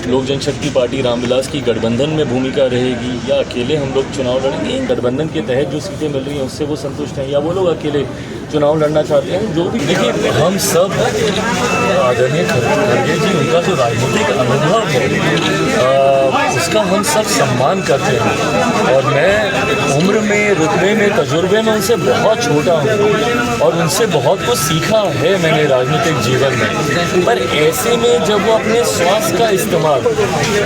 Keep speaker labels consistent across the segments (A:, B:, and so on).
A: लोक जनशक्ति पार्टी रामविलास की गठबंधन में भूमिका रहेगी या अकेले हम लोग चुनाव लड़ेंगे। गठबंधन के तहत जो सीटें मिल रही हैं उससे वो संतुष्ट हैं या वो लोग अकेले चुनाव लड़ना चाहते हैं। जो भी देखिए, हम सब आदरणीय खड़गे जी उनका जो राजनीतिक अनुभव है उसका हम सब सम्मान करते हैं और मैं उम्र में, रुतबे में, तजुर्बे में उनसे बहुत छोटा हूँ और उनसे बहुत कुछ सीखा है मैंने राजनीतिक जीवन में। पर ऐसे में जब वो अपने स्वास्थ्य का इस्तेमाल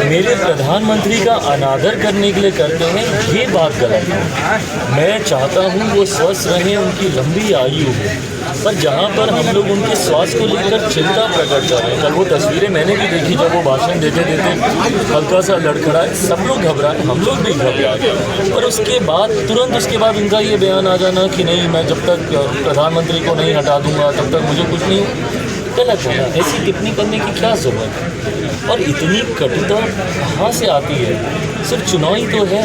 A: मेरे प्रधानमंत्री का अनादर करने के लिए करते हैं, ये बात गलत है। मैं चाहता हूँ वो स्वस्थ रहें, उनकी लंबी आयु हो, पर जहाँ पर हम लोग उनके स्वास्थ्य को लेकर चिंता प्रकट कर रहे हैं। कल वो तस्वीरें मैंने भी देखी जब वो भाषण देते देते हल्का सा लड़खड़ाए, सब लोग घबराए, हम लोग भी घबरा गए। और उसके बाद तुरंत उसके बाद उनका ये बयान आ जाना कि नहीं, मैं जब तक प्रधानमंत्री को नहीं हटा दूंगा तब तक मुझे कुछ नहीं, गलत है ना। ऐसी टिप्पणी करने की क्या ज़रूरत है? और इतनी कटुता कहाँ से आती है? सिर्फ चुनाव ही तो है।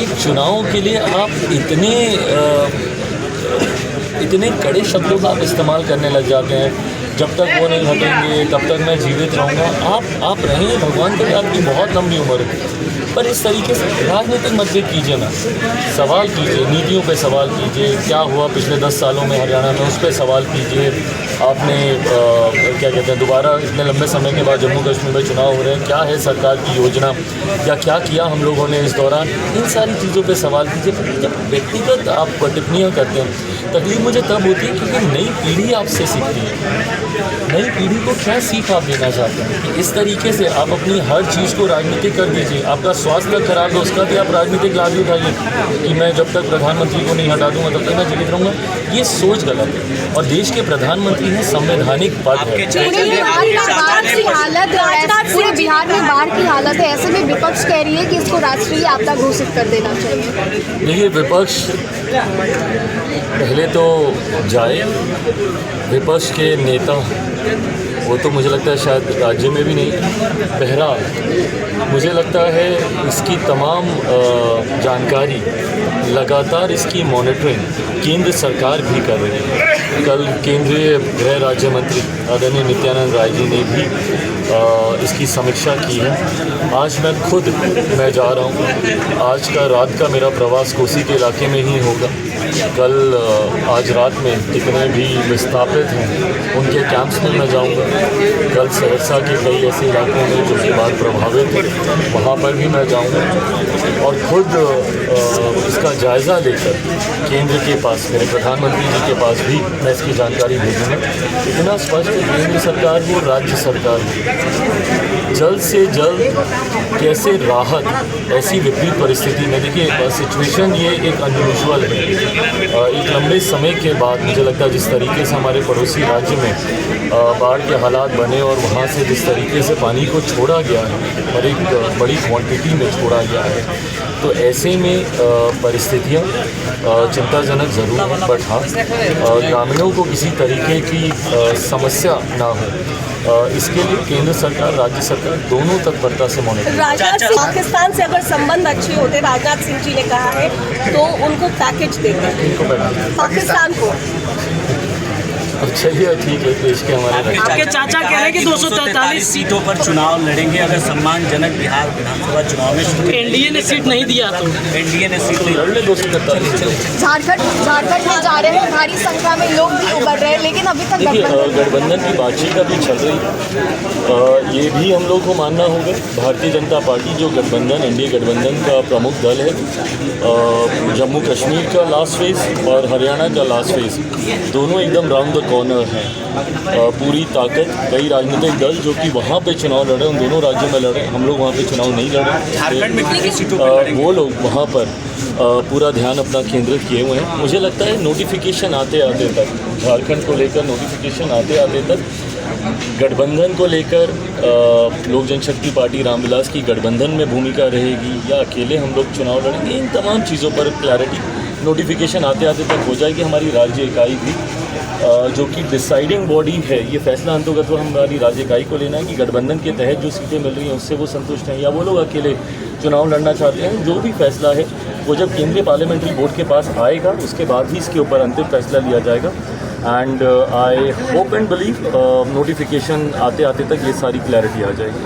A: एक चुनाव के लिए आप इतने कड़े शब्दों का आप इस्तेमाल करने लग जाते हैं। जब तक वो नहीं हटेंगे तब तक मैं जीवित रहूँगा। आप रहें, भगवान करे आपकी बहुत लंबी उम्र है, पर इस तरीके से राजनीतिक मतभेद कीजिए ना। सवाल कीजिए, नीतियों पे सवाल कीजिए, क्या हुआ पिछले 10 सालों में हरियाणा में, उस पर सवाल कीजिए। आपने क्या कहते हैं, दोबारा इतने लंबे समय के बाद जम्मू कश्मीर में चुनाव हो रहे हैं, क्या है सरकार की योजना या क्या किया हम लोगों ने इस दौरान, इन सारी चीज़ों पे सवाल कीजिए। जब व्यक्तिगत आप टिप्पणियाँ करते हैं, तकलीफ मुझे तब होती है क्योंकि नई पीढ़ी आपसे सीखती है। नई पीढ़ी को क्या सीख आप देना चाहते हैं कि इस तरीके से आप अपनी हर चीज़ को राजनीतिक कर दीजिए। आपका स्वास्थ्य खराब है, उसका भी आप राजनीतिक लाभ उठाइए कि मैं जब तक प्रधानमंत्री को नहीं हटा दूंगा तब तक मैं जीवित रहूँगा। ये सोच गलत है और देश के प्रधानमंत्री हैं, संवैधानिक पद है।
B: पूरे बिहार में बाढ़ की हालत है, ऐसे में विपक्ष कह रही है कि इसको राष्ट्रीय आपदा घोषित कर देना चाहिए।
A: देखिए, विपक्ष पहले तो जाए, विपक्ष के नेता वो तो मुझे लगता है शायद राज्य में भी नहीं। बहरहाल मुझे लगता है इसकी तमाम जानकारी लगातार इसकी मॉनिटरिंग केंद्र सरकार भी कर रही है। कल केंद्रीय गृह राज्य मंत्री आदरणीय नित्यानंद राय जी ने भी इसकी समीक्षा की है। आज मैं खुद जा रहा हूँ। आज का रात का मेरा प्रवास कोसी के इलाके में ही होगा। कल आज रात में जितने भी विस्थापित हैं उनके कैंप्स में मैं जाऊंगा। कल सहरसा के कई ऐसे इलाकों में जो कि बाढ़ प्रभावित हैं वहाँ पर भी मैं जाऊंगा और खुद इसका जायज़ा लेकर केंद्र के पास, मेरे प्रधानमंत्री जी के पास भी मैं इसकी जानकारी भेजूँगा। इतना स्पष्ट केंद्र सरकार हो, राज्य सरकार हो, जल्द से जल्द कैसे राहत ऐसी विपरीत परिस्थिति में, देखिए सिचुएशन ये एक अनयूजुअल है। एक लंबे समय के बाद मुझे लगता है जिस तरीके से हमारे पड़ोसी राज्य में बाढ़ के हालात बने और वहाँ से जिस तरीके से पानी को छोड़ा गया है और एक बड़ी क्वांटिटी में छोड़ा गया है, तो ऐसे में परिस्थितियाँ चिंताजनक ज़रूर हैं। बट हाँ, ग्रामीणों को किसी तरीके की समस्या ना हो, इसके लिए केंद्र सरकार, राज्य सरकार दोनों तत्परता से मॉनिटर।
C: राजनाथ सिंह पाकिस्तान से अगर संबंध अच्छे होते, राजनाथ सिंह जी ने कहा है, तो उनको पैकेज देते पाकिस्तान को।
A: चलिए ठीक है, देश के हमारे
D: आपके चाचा कह रहे हैं कि 243 सीटों पर चुनाव लड़ेंगे अगर सम्मानजनक बिहार विधानसभा चुनाव में एनडीए ने सीट नहीं दिया तो एनडीए ने सीट नहीं लड़ ले। 243
B: झारखंड में जा रहे हैं, भारी संख्या में लोग भी उभर रहे हैं, लेकिन अभी तक
A: गठबंधन की बातचीत अभी चल रही है। ये भी हम लोग को मानना होगा, भारतीय जनता पार्टी जो गठबंधन, एनडीए गठबंधन का प्रमुख दल है, जम्मू कश्मीर का लास्ट फेज और हरियाणा का लास्ट फेज दोनों एकदम राउंड द कॉर्नर हैं। पूरी ताकत कई राजनीतिक दल जो कि वहाँ पे चुनाव लड़े, उन दोनों राज्यों में लड़े, हम लोग वहाँ पे चुनाव नहीं लड़े।
D: झारखंड में कितनी सीटों पर लड़ेंगे?
A: वो लोग वहाँ पर पूरा ध्यान अपना केंद्रित किए हुए हैं। मुझे लगता है नोटिफिकेशन आते आते तक, झारखंड को लेकर नोटिफिकेशन आते आते तक गठबंधन को लेकर लोक जनशक्ति पार्टी रामविलास की गठबंधन में भूमिका रहेगी या अकेले हम लोग चुनाव लड़ेंगे, इन तमाम चीज़ों पर क्लैरिटी नोटिफिकेशन आते आते तक हो जाएगी। हमारी राज्य इकाई भी जो कि डिसाइडिंग बॉडी है, ये फैसला अंतर्गत वो हमारी राज्य इकाई को लेना है कि गठबंधन के तहत जो सीटें मिल रही हैं उससे वो संतुष्ट हैं या वो लोग अकेले चुनाव लड़ना चाहते हैं। जो भी फैसला है वो जब केंद्रीय पार्लियामेंट्री बोर्ड के पास आएगा उसके बाद ही इसके ऊपर अंतिम फैसला लिया जाएगा। And I hope and believe notification आते आते तक ये सारी क्लैरिटी आ जाएगी।